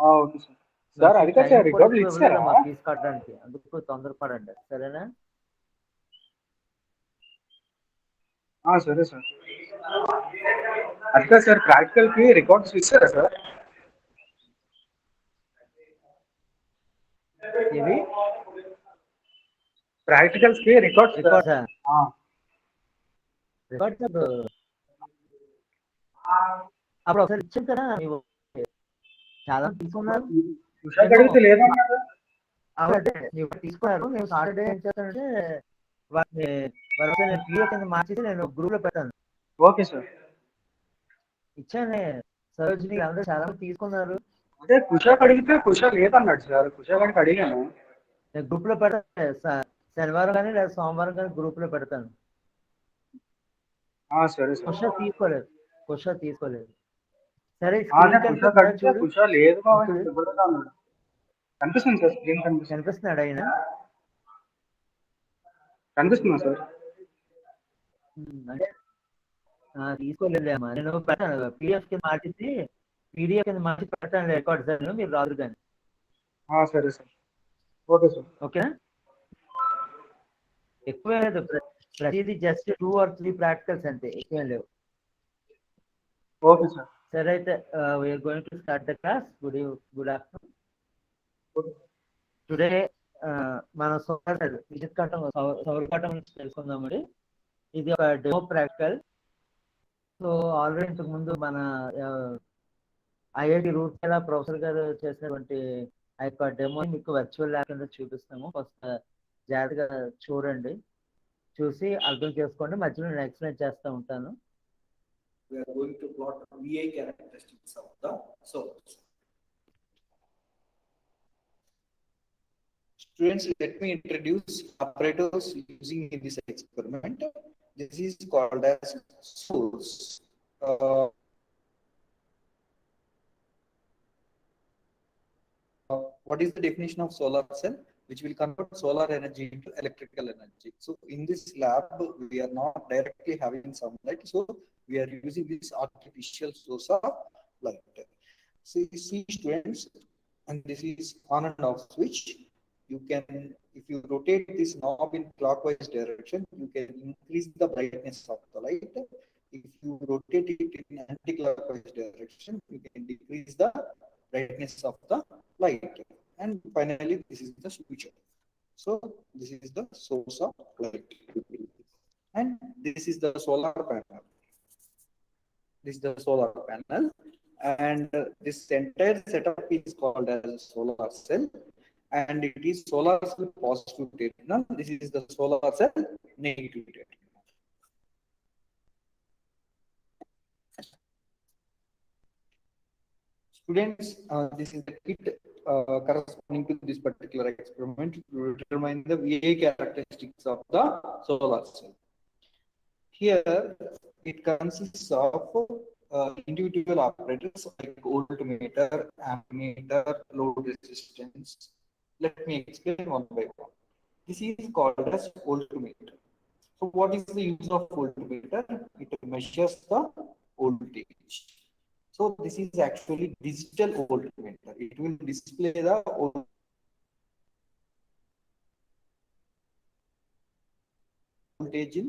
Okay sir. Sir మాకు అది కాదు టైం సార్ కూడా రికవరీ ఎక్కువ ఇవ్వలేదు ఇచ్చారా? మా ఫీజు కట్టడానికి, అందుకు తొందరపడండి సరేనా. సరే సార్. అది కాదు సార్ ప్రాక్టికల్‌కి రికార్డ్స్ ఇచ్చారా సార్? ఇవి ప్రాక్టికల్స్‌కి రికార్డ్స్ సార్. రికార్డ్సా? ఆ! రికార్డ్స్ అప్పుడు ఒకసారి ఇచ్చాం కదా ನೀವು చాలా తీసుకున్నారు. ఉషాకి నేను అడిగితే లేదన్నారు. అవునంటే ನೀವು తీసుకున్నారు. నేను సాటర్డే ఏం చేస్తానంటే వాటిని నేను పీడిఎఫ్ కింద మార్చేసి నేను గ్రూప్లో పెట్టాను. Okay sir. ఇచ్చానే సరోజిని అందరూ చాలా మంది తీసుకున్నారు. అదే కుషాకి అడిగితే కుషా లేదన్నాడు సార్. కుషా గారికి అడిగాను. నేను గ్రూప్లో పెడతాను, శనివారం కానీ లేదా సోమవారం కానీ గ్రూప్లో పెడతాను. సరే సార్. కుషా తీసుకోలేదు. సరే అదే స్క్రీన్ కుషాకి కనిపిస్తుందా అడిగితే చూడు. కుషా లేదు బాబాయ్ ఇప్పుడు ఇవ్వలేదు అన్నాడు. కనిపిస్తుంది సార్ స్క్రీన్ కనిపిస్తుంది. కనిపిస్తున్నాడు ఆయన. కనిపిస్తుందా సార్? అంటే తీసుకోలేదమ్మా, నేను పెడతాను పీడిఎఫ్ కింద మార్చి పెడతాను రికార్డ్స్ అని, మీరు రాదు కానీ. సరే సార్. Okay sir. ఓకేనా? ఎక్కువ లేదు, ప్రతిదీ జస్ట్ 2 or 3 ప్రాక్టికల్స్ అంతే, ఎక్కువ లేవు. Okay sir. సరే అయితే we're going to start the class. Good afternoon. Today మన విద్యుత్ కట్టం సౌర కట్టం తెలుసుకుందామండి. ఇది ఒక డెమో ప్రాక్టికల్. సో ఆల్రెడీ ఇంతకు ముందు మన ఐఐటి రూర్కేలా ప్రొఫెసర్ గారు చేసినటువంటి ఆ యొక్క డెమో మీకు వర్చువల్ ల్యాబ్ కింద చూపిస్తాము. ఫస్ట్ జాగ్రత్తగా చూడండి, చూసి అర్థం చేసుకోండి. మధ్యలో నేను ఎక్స్ప్లెయిన్ చేస్తూ ఉంటాను. We are going to plot VI characteristics of the solar cell. Students, let me introduce operators using in this experiment. This is called as source. What is the definition of solar cell? Which will convert solar energy into electrical energy. So in this lab, we are not directly having sunlight, so we are using this artificial source of light. So you see students, and this is on and off switch. You can, if you rotate this knob in clockwise direction, you can increase the brightness of the light. If you rotate it in anti-clockwise direction, you can decrease the brightness of the light. And finally, this is the switch off. So this is the source of light, and this is the solar panel. This is the solar panel, and this entire setup is called as a solar cell, and it is solar cell positive terminal. This is the solar cell negative terminal. Students, this is the kit corresponding to this particular experiment to determine the VI characteristics of the solar cell. Here, it consists of individual operators like voltmeter, ammeter, load resistance. Let me explain one by one. This is called as voltmeter. So what is the use of voltmeter? It measures the voltage. So this is actually digital voltmeter. It will display the voltage in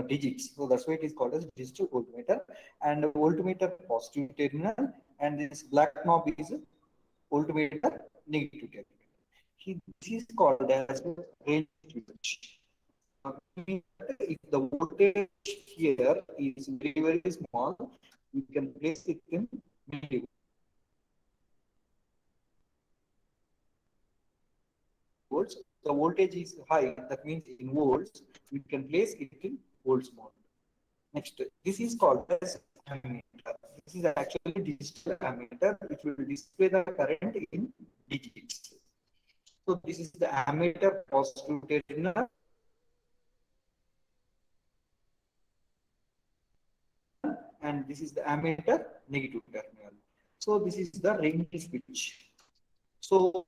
digits. So that's why it is called as digital voltmeter. And voltmeter positive terminal, and this black knob is voltmeter negative terminal. This is called as range switch. If the voltage here is very, very small, we can place it in millivolts. The voltage is high, that means in volts, we can place it in volts mode. Next, this is called as ammeter. This is actually digital ammeter, which will display the current in digits. So this is the ammeter positive terminal, and this is the ammeter negative terminal. So this is the range switch. So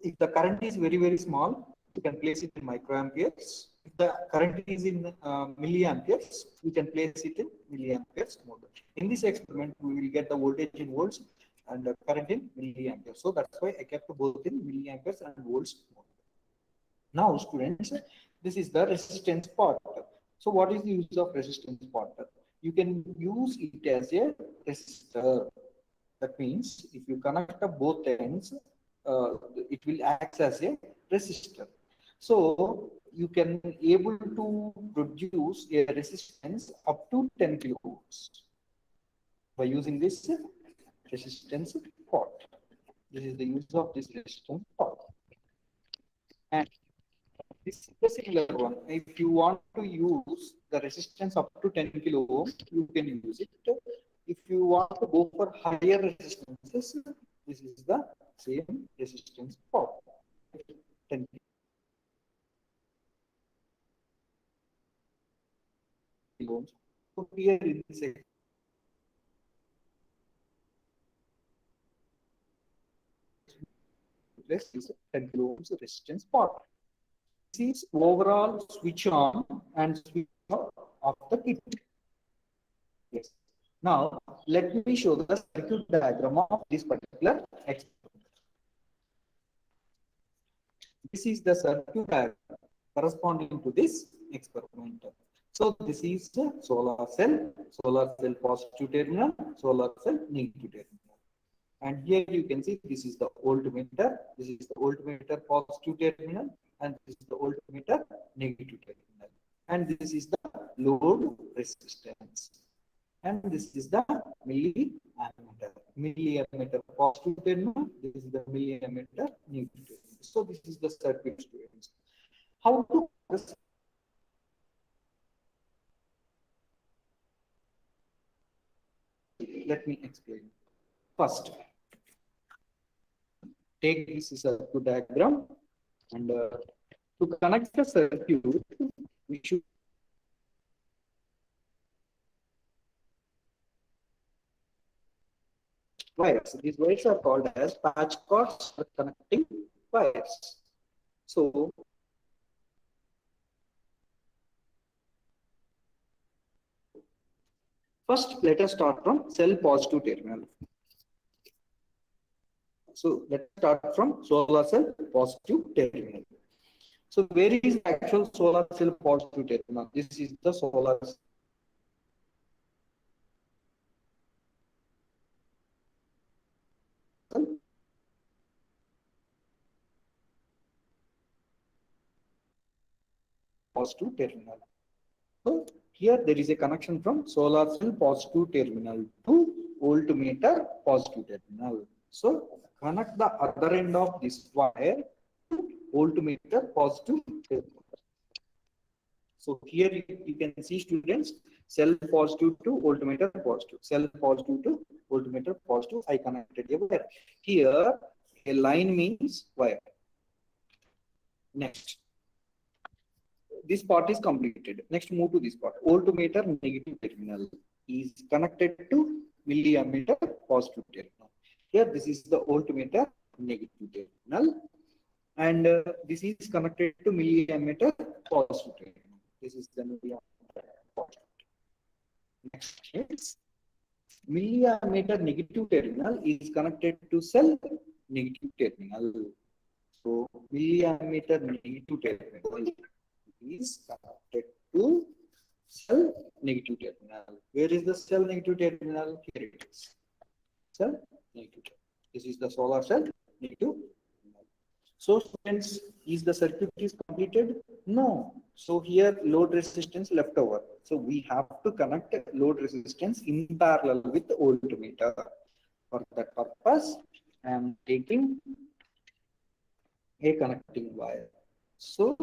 if the current is very, very small, you can place it in microamperes. If the current is in milliamperes, we can place it in milliamperes mode. In this experiment, we will get the voltage in volts and the current in milliamperes. So that's why I kept both in milliamperes and volts mode. Now, students, this is the resistance part. So what is the use of resistance part? You can use it as a resistor. That means if you connect up both ends, it will act as a resistor. So you can able to produce a resistance up to 10 kiloohms by using this resistance part. This is the use of this resistance part. And this is the similar one. If you want to use the resistance up to 10 kilo ohm, you can use it. If you want to go for higher resistances, this is the same resistance part. 10 kilo ohms. So here in this is 10 kilo ohms resistance part. This is overall switch on and switch off of the kit. Yes. Now, let me show the circuit diagram of this particular experiment. This is the circuit diagram corresponding to this experiment. So, this is the solar cell positive terminal, solar cell negative terminal. And here you can see this is the voltmeter, this is the voltmeter positive terminal, and this is the voltmeter negative terminal. And this is the load resistance. And this is the milliammeter. Milliammeter positive terminal, this is the milliammeter negative terminal. So this is the circuit, students. How to let me explain. First, take this circuit diagram, and to connect the circuit, we should wires. These wires are called as patch cords or connecting wires. So first, let us start from cell positive terminal. So let's start from solar cell positive terminal. So where is the actual solar cell positive terminal? This is the solar cell. Positive terminal. So here there is a connection from solar cell positive terminal to voltmeter positive terminal. So connect the other end of this wire to voltmeter positive terminal. So here you can see, students, cell positive to voltmeter positive, cell positive to voltmeter positive. I connected a wire. Here a line means wire. Next, this part is completed. Next, move to this part. Voltmeter negative terminal is connected to milliammeter positive terminal. Here, this is the voltmeter negative terminal, and this is connected to milliammeter positive terminal. This is the milliammeter positive. Next is milliammeter negative terminal is connected to cell negative terminal. So milliammeter negative terminal is connected to cell negative terminal. Where is the cell negative terminal? Here it is. Cell negative. This is the solar cell negative terminal. So students, is the circuit is completed? No. So here load resistance left over. So we have to connect load resistance in parallel with the voltmeter. For that purpose, I am taking a connecting wire. So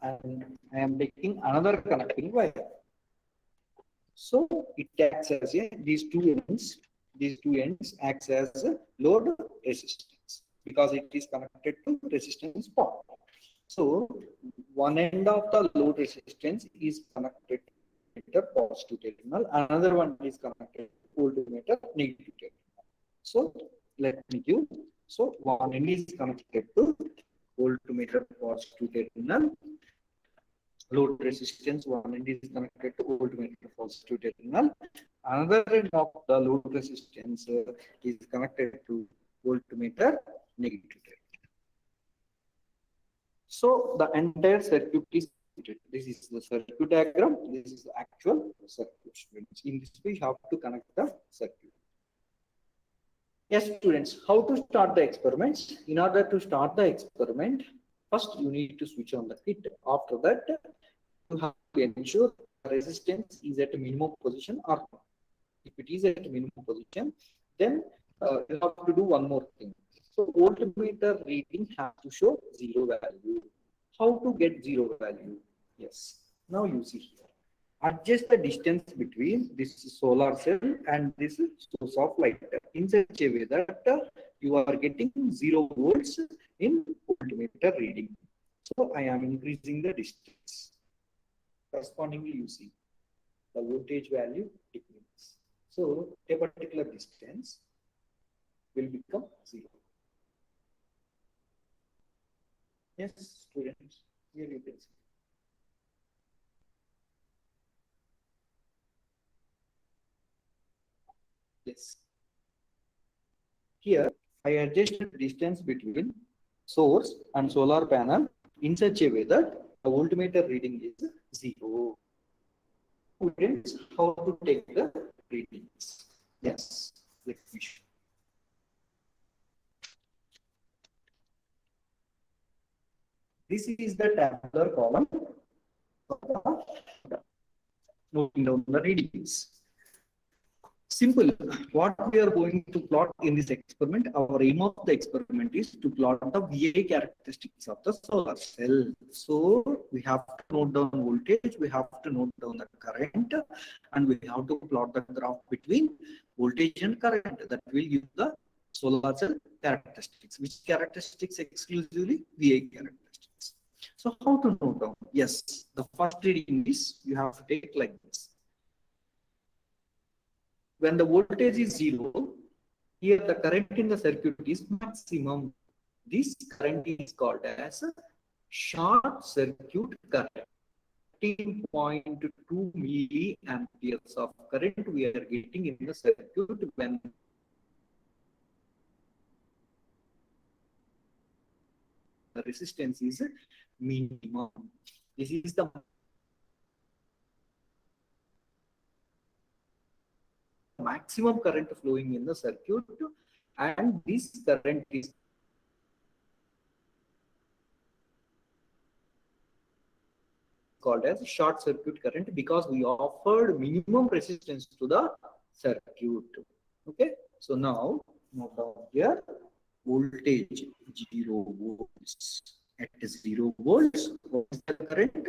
and I am taking another connecting wire. So it acts as these two ends acts as a load resistance because it is connected to resistance part. So one end of the load resistance is connected to positive terminal, another one is connected to voltmeter negative terminal. So let me give. So one end is connected to voltmeter positive terminal, load resistance. One end is connected to voltmeter positive terminal. Another end of the load resistance is connected to voltmeter negative terminal. So the entire circuit is completed. This is the circuit diagram. This is the actual circuit. Students, in this way, you have to connect the circuit. Yes, students, how to start the experiments? In order to start the experiment, first you need to switch on the kit. After that, you have to ensure the resistance is at a minimum position or not. If it is at a minimum position, then you have to do one more thing. So voltmeter reading has to show zero value. How to get zero value? Yes. Now you see here. Adjust the distance between this solar cell and this source of light in such a way that you are getting 0 volts in voltmeter reading. So I am increasing the distance. Correspondingly, you see the voltage value decreases. So a particular distance will become 0. Yes, students, here you can see. Yes. Here, I adjusted the distance between source and solar panel in such a way that the voltmeter reading is 0. Students, how to take the readings? Yes, let me show. This is the tabular column. Noting down the readings. Simple. What we are going to plot in this experiment, our aim of the experiment is to plot the VA characteristics of the solar cell. So we have to note down voltage, we have to note down the current, and we have to plot the graph between voltage and current that will give the solar cell characteristics. Which characteristics exclusively? VA characteristics. So how to note down? Yes, the first reading is you have to take like this. When the voltage is 0, here the current in the circuit is maximum. This current is called as a short circuit current. 15.2 milliamperes of current we are getting in the circuit when the resistance is minimum. This is the maximum current flowing in the circuit, and this current is called as short circuit current because we offered minimum resistance to the circuit. Okay, so now note down here voltage 0 volts. At 0 volts, what is the current?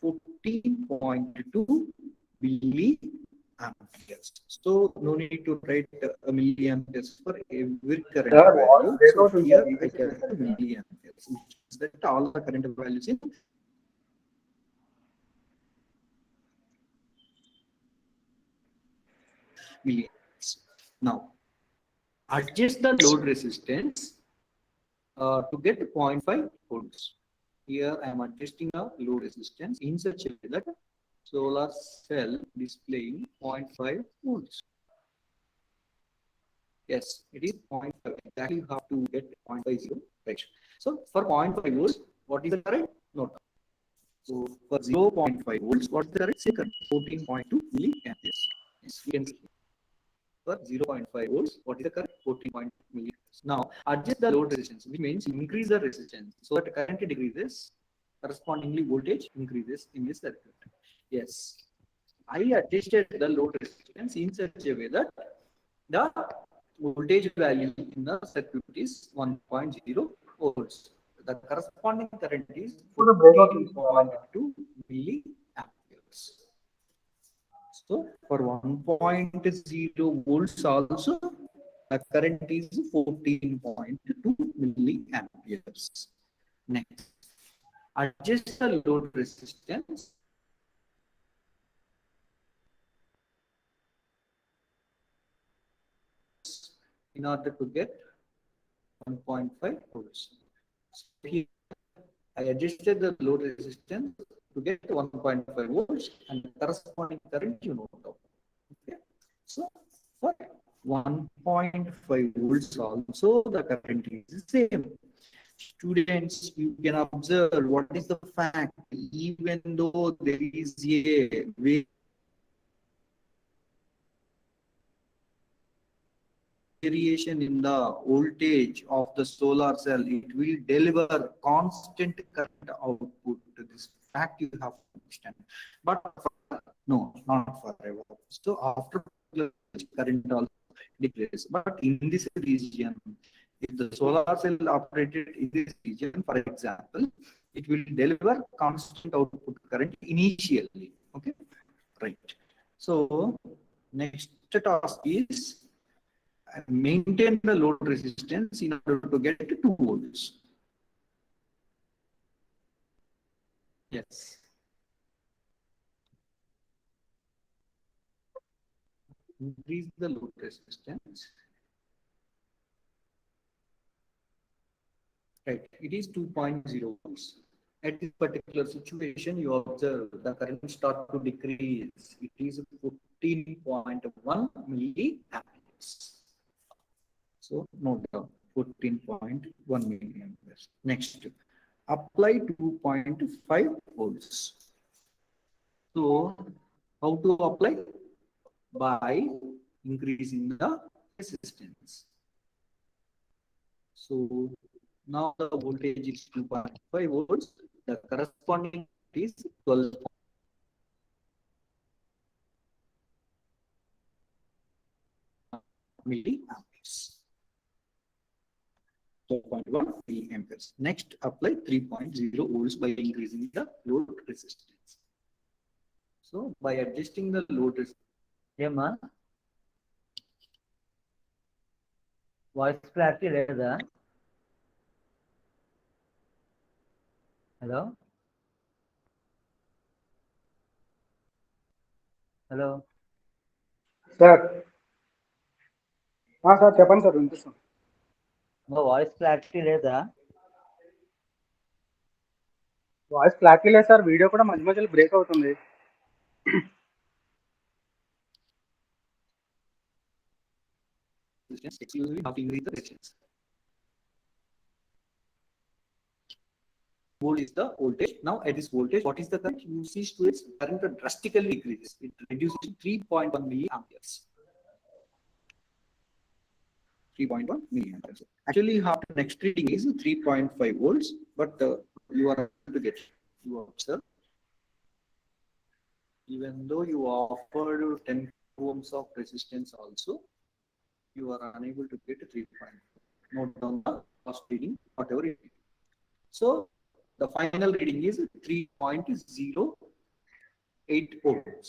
14.2 milliamperes. So no need to write milliamperes for every current value. So here I can write milliamperes, which is that all the current values in milliamperes. Now adjust the load resistance to get 0.5 volts. Here I am adjusting the load resistance in such a way that solar cell displaying 0.5 volts. Yes, it is 0.5. Exactly, you have to get 0.50, right? So for 0.5 volts, what is the current? Note down. So for 0.5 volts, what is the current? Second, 14.2 milliamperes. Yes, you can see. For 0.5 volts, what is the current? 14.2 milliamperes. Now adjust the load resistance, which means increase the resistance so that current decreases, correspondingly voltage increases in this circuit. Yes, I adjusted the load resistance in such a way that the voltage value in the circuit is 1.0 volts. The corresponding current is 14.2 milliamperes. So for 1.0 volts also, the current is 14.2 milliamperes. Next, adjust the load resistance in order to get 1.5 volts. So here I adjusted the load resistance to get 1.5 volts and the corresponding current you know down. Okay. So for 1.5 volts also the current is the same. Students, you can observe what is the fact, even though there is a variation in the voltage of the solar cell, it will deliver constant current output. This fact you have to understand. But no, not forever. So after current also decreases. But in this region, if the solar cell operated in this region, for example, it will deliver constant output current initially. Okay, right. So next task is maintain the load resistance in order to get to 2 volts. Yes. Increase the load resistance. Right, it is 2.0 volts. At this particular situation, you observe the current start to decrease. It is 14.1 milliamperes. So note down 14.1 milliamperes. Next, apply 2.5 volts. So how to apply? By increasing the resistance. So now the voltage is 2.5 volts. The corresponding is 12 milliamperes. 12.1 milliamperes. Next, apply 3.0 volts by increasing the load resistance. So by adjusting the load resistance. ఏమా voice clarity లేదా? Hello hello sir sir చెప్పండి sir, వినిపిస్తుంది. Voice clarity లేదా? Voice clarity లేదు sir, video కూడా మధ్య మధ్యలో break అవుతుంది. Exclusively not increase the resistance. Volt is the voltage. Now at this voltage, what is the current? You see students, current drastically decreases. It reduces to 3.1 milliamperes. 3.1 milliamperes. Actually, after next reading is 3.5 volts, but you are able to get, you observe, even though you offered 10 ohms of resistance also, you are unable to get 3.5. Note down the last reading, whatever it is. So the final reading is 3.08 ohms.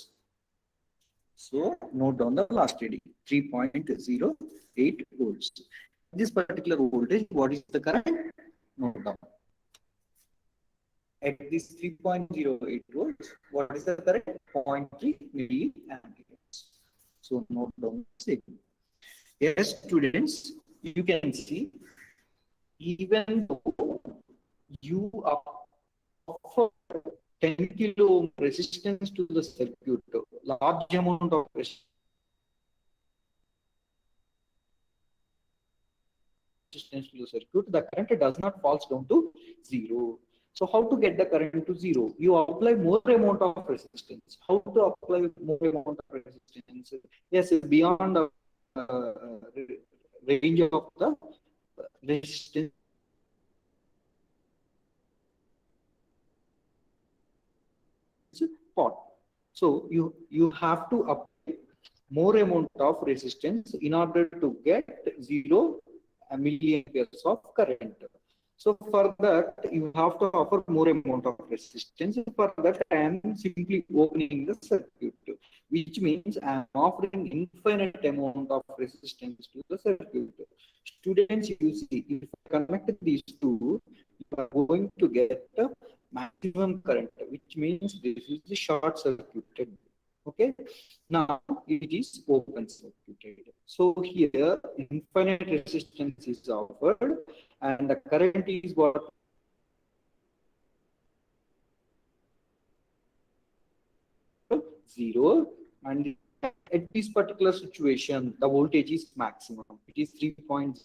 So note down the last reading, 3.08 volts. This particular voltage, what is the current? Note down. At this 3.08 volts, what is the current? 0.3 milliamperes. So note down the same. Yes, students, you can see, even though you offer 10 kilo ohm resistance to the circuit, large amount of resistance to the circuit, the current does not falls down to 0. So how to get the current to 0? You apply more amount of resistance. How to apply more amount of resistance? Yes, beyond the range of the resistance. Pot. So you have to apply more amount of resistance in order to get 0 milliamperes of current. So for that, you have to offer more amount of resistance. For that, I am simply opening the circuit, which means I am offering infinite amount of resistance to the circuit. Students, you see, if I connect these two, you are going to get the maximum current, which means this is the short circuited. Okay, now it is open circuited. So here infinite resistance is offered and the current is what? 0, and at this particular situation, the voltage is maximum. It is 3.0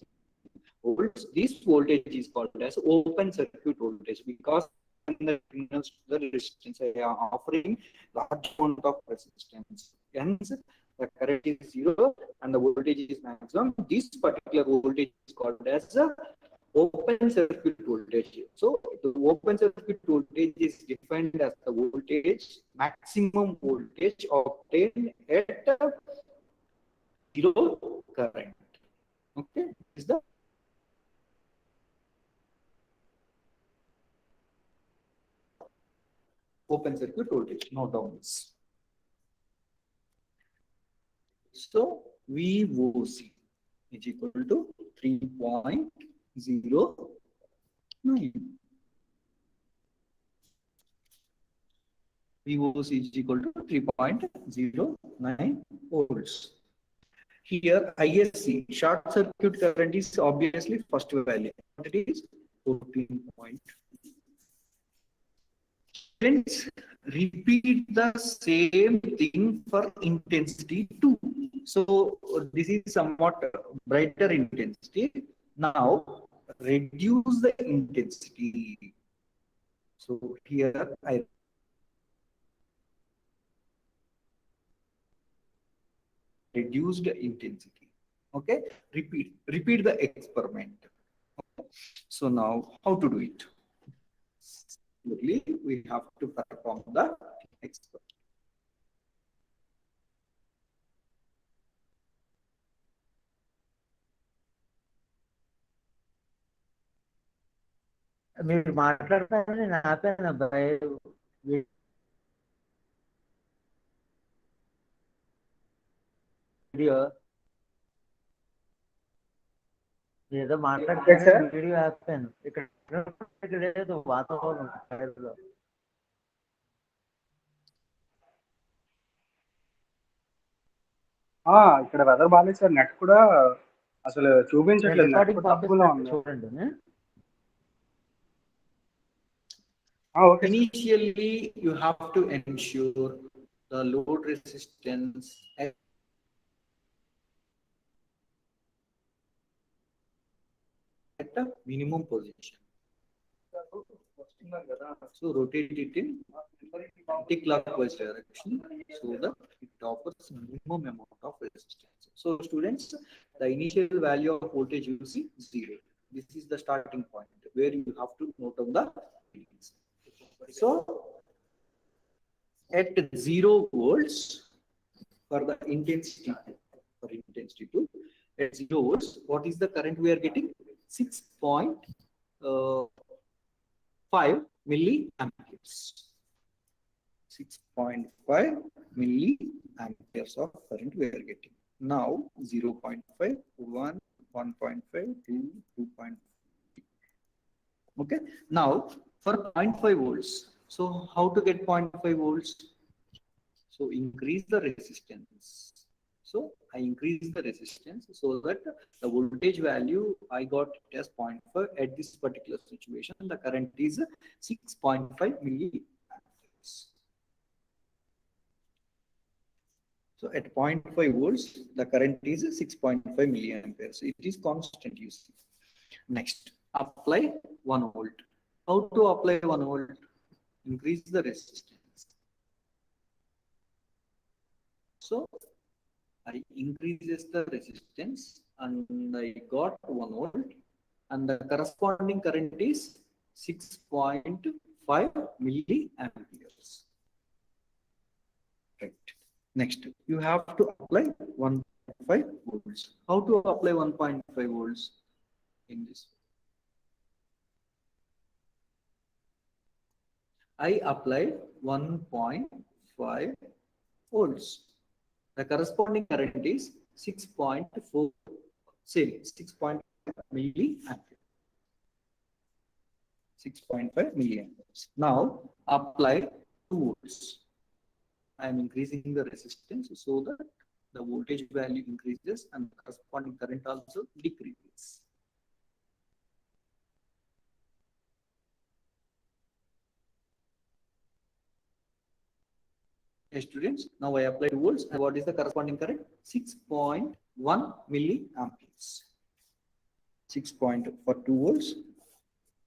volts. This voltage is called as open circuit voltage because the terminals to the resistance are offering large amount of resistance. Hence, the current is 0 and the voltage is maximum. This particular voltage is called as a open circuit voltage. So the open circuit voltage is defined as the voltage, maximum voltage obtained at zero current. Okay, is the open circuit voltage. Note down this. So VOC is equal to 3.09. VOC is equal to 3.09 volts. Here ISC, short circuit current, is obviously first value. It is 14 point. Friends, repeat the same thing for intensity 2. So this is somewhat brighter intensity. Now reduce the intensity. So here I reduced intensity. Okay, repeat the experiment. Okay. So now how to do it? We have to perform the experiment. మీరు మాట్లాడతాను నేను ఆపాను అబ్బాయి video ఏదో మాట్లాడుతాను video ఆపాను ఇక్కడ లేదు వాతావరణం ఇక్కడ వెదర్ బాగాలేదు సార్, నెట్ కూడా అసలు చూపించట్లేదు, తప్పుగా ఉంది. చూడండి. Initially you have to ensure the load resistance at the minimum position. So rotate it in anti-clockwise direction so that it offers minimum amount of resistance. So students, the initial value of voltage you see 0. This is the starting point where you have to note down the readings. So at 0 volts for the intensity, at 0 volts, what is the current we are getting? 6.5 milliamperes. 6.5 milliamperes of current we are getting. Now 0.5, 1, 1.5, 2, 2.5. Okay. Now for 0.5 volts, so how to get 0.5 volts? So increase the resistance. So I increase the resistance so that the voltage value I got as 0.5 at this particular situation. The current is 6.5 milliamperes. So at 0.5 volts, the current is 6.5 milliamperes. It is constant, you see. Next, apply 1 volt. How to apply 1 volt? Increase the resistance. So I increases the resistance and I got 1 volt and the corresponding current is 6.5 milliamperes. Right. Next, you have to apply 1.5 volts. How to apply 1.5 volts in this? I apply 1.5 volts. The corresponding current is 6.4, same 6.5 milliamperes. 6.5 milliamperes. Now apply 2 volts. I am increasing the resistance so that the voltage value increases and the corresponding current also decreases. Okay, students, now I apply 2 volts. And what is the corresponding current? 6.1 milliamperes. 6 point for 2 volts.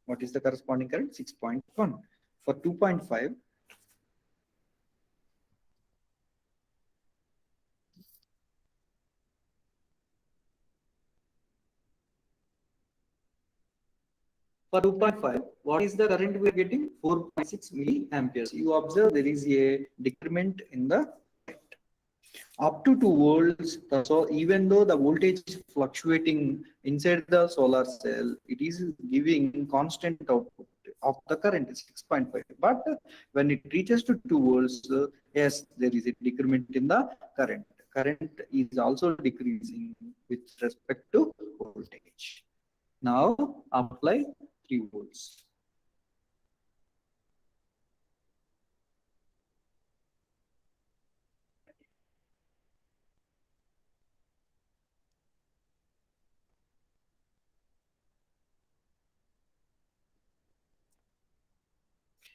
What is the corresponding current? 6.1. For 2.5, for 2.5, what is the current we are getting? 4.6 milliamperes. You observe there is a decrement in the current. Up to 2 volts, so even though the voltage is fluctuating inside the solar cell, it is giving constant output of the current 6.5. But when it reaches to 2 volts, yes, there is a decrement in the current. Current is also decreasing with respect to voltage. Now apply 3 volts.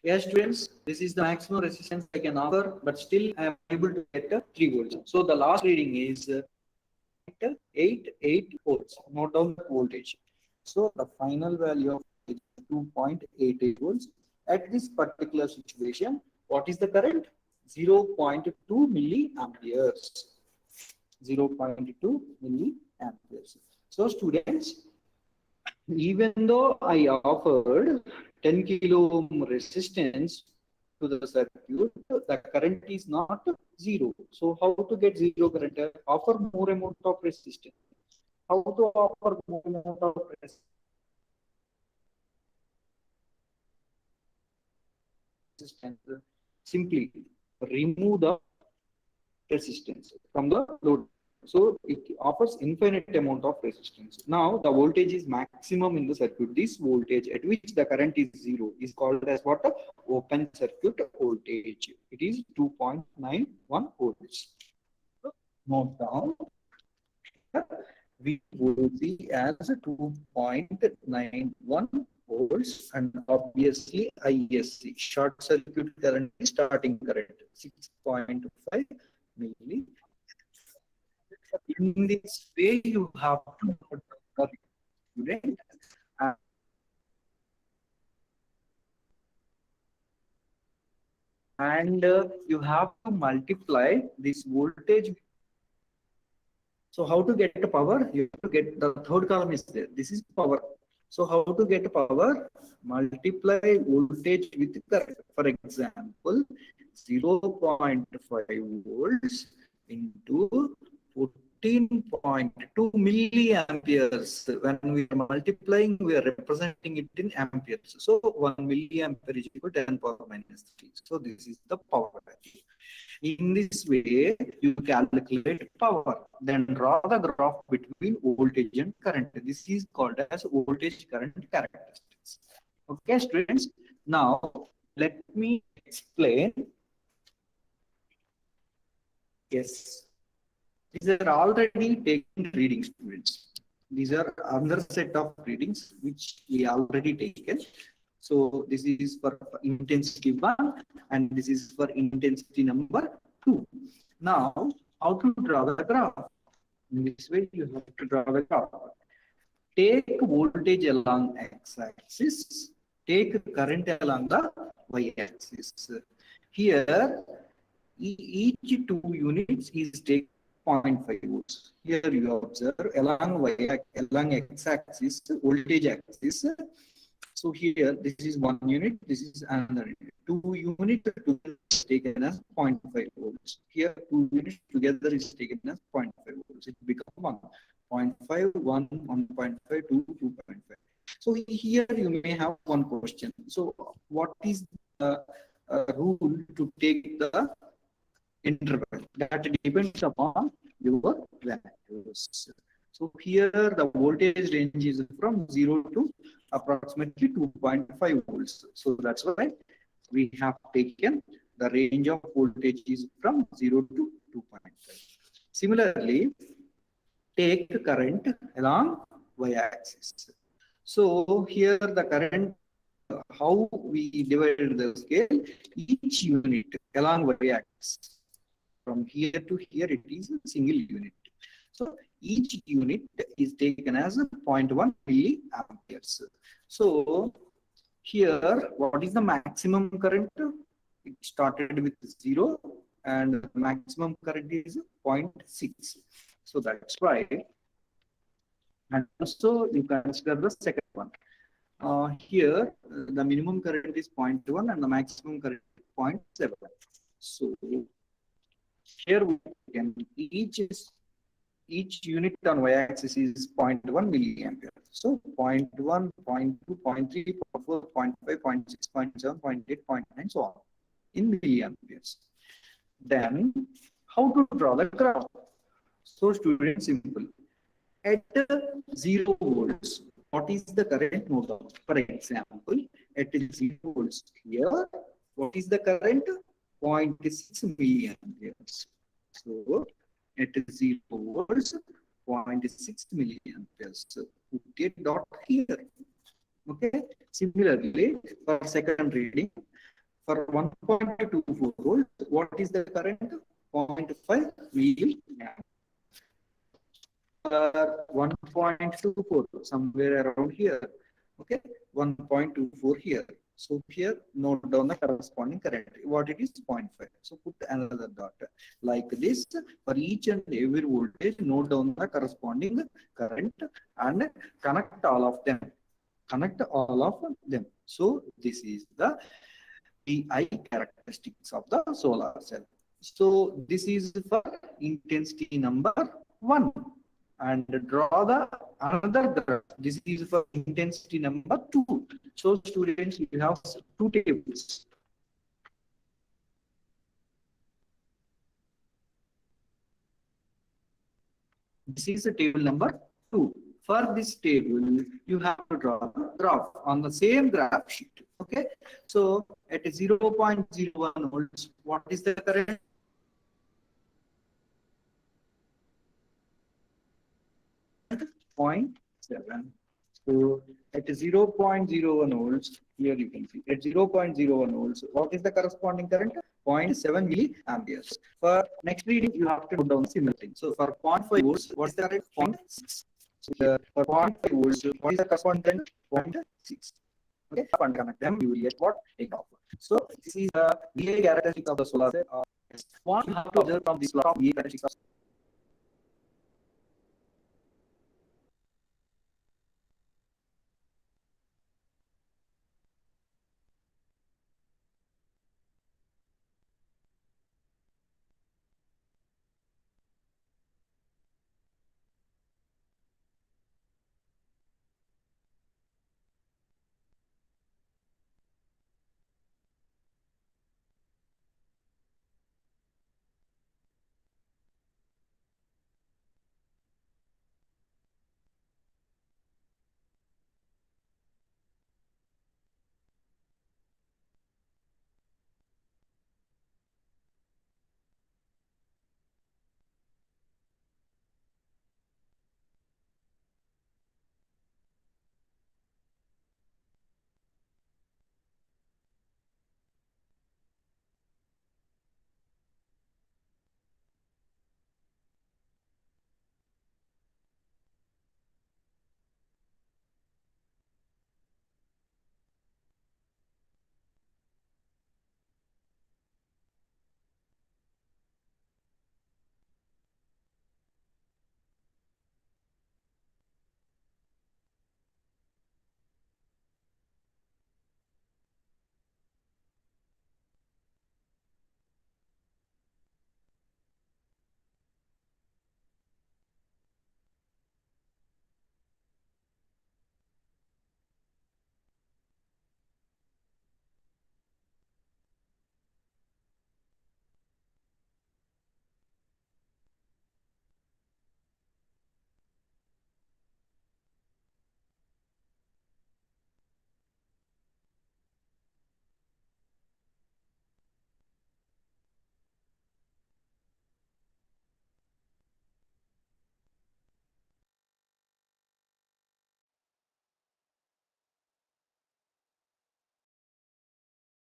Yes, students, this is the maximum resistance I can offer, but still I am able to get 3 volts. So the last reading is 8 volts. Note down the voltage. So the final value of 2.88 volts. At this particular situation, what is the current? 0.2 milliamperes. 0.2 milliamperes. So students, even though I offered 10 kilo ohm resistance to the circuit, the current is not zero. So how to get zero current? Offer more amount of resistance. How to offer more amount of resistance? Simply remove the resistance from the load. So it offers infinite amount of resistance. Now the voltage is maximum in the circuit. This voltage at which the current is zero is called as what? Open circuit voltage. It is 2.91 volts. Note down. We will see as 2.91 volts, and obviously ISC, short circuit current, starting current 6.5 milli. In this way, you have to note the student and you have to multiply this voltage. So how to get the power? You have to get the third column is there. This is power. So how to get power? Multiply voltage with current. For example, 0.5 volts into 14.2 milliamperes. When we are multiplying, we are representing it in amperes. So 1 milliampere is equal to 10 power minus 3. So this is the power value. In this way, you calculate power. Then draw the graph between voltage and current. This is called as voltage current characteristics. Okay, students. Now, let me explain. Yes. These are already taken readings, students. These are another set of readings which we already taken. So this is for intensity 1 and this is for intensity number 2. Now, how to draw the graph? In this way, you have to draw the graph. Take voltage along x-axis, take current along the y-axis. Here, each 2 units is taken 0.5 volts. Here you observe along x-axis, voltage axis. So here, this is 1 unit, this is another unit. 2 units together is taken as 0.5 volts. Here, 2 units together is taken as 0.5 volts. It becomes 1. 0.5, 1, 1.5, 2, 2.5. So here you may have one question. So what is the rule to take the interval? That depends upon your values. So here the voltage range is from 0 to approximately 2.5 volts. So that's why we have taken the range of voltage is from 0 to 2.5. Similarly, take current along y-axis. So here the current, how we divided the scale, each unit along y-axis From here to here, it is a single unit. So each unit is taken as a 0.1 milliamperes. So here, what is the maximum current? It started with 0 and maximum current is 0.6. So that's why. And also you consider the second one. Here, the minimum current is 0.1 and the maximum current is 0.7. So here we can each unit on y-axis is 0.1 milliampere. So 0.1, 0.2, 0.3, 0.4, 0.5, 0.6, 0.7, 0.8, 0.9, so on in milliamperes. Then how to draw the graph? So students, simple. At 0 volts, what is the current node down? For example, at 0 volts here, what is the current? 0.6 milliamperes. So at 0 volts, 0.6 milliamperes. Put a dot here. Okay. Similarly, for second reading, for 1.24 volts, what is the current? 0.5 milliamperes. For 1.24, somewhere around here. Okay, 1.24 here. So here, note down the corresponding current. What it is? 0.5. So put another dot. Like this, for each and every voltage, note down the corresponding current and connect all of them. Connect all of them. So this is the PI characteristics of the solar cell. So this is for intensity number 1. And draw the another graph. This is for intensity number 2. So students, you have 2 tables. This is the table number 2. For this table, you have to draw the graph on the same graph sheet. Okay. So at 0.01 volts, what is the current? 0.7. So at 0.01 volts, here you can see at 0.01 volts, what is the corresponding current? 0.7 milliamperes. For next reading, you have to put down similar thing. So for 0.5 volts, what is the current? 0.6. So here for 0.5 volts, what is the corresponding current? 0.6. Okay, and connect them, you will get what? Take off. So this is the VA characteristic of the solar cell. What you have to observe from this graph, VA characteristics of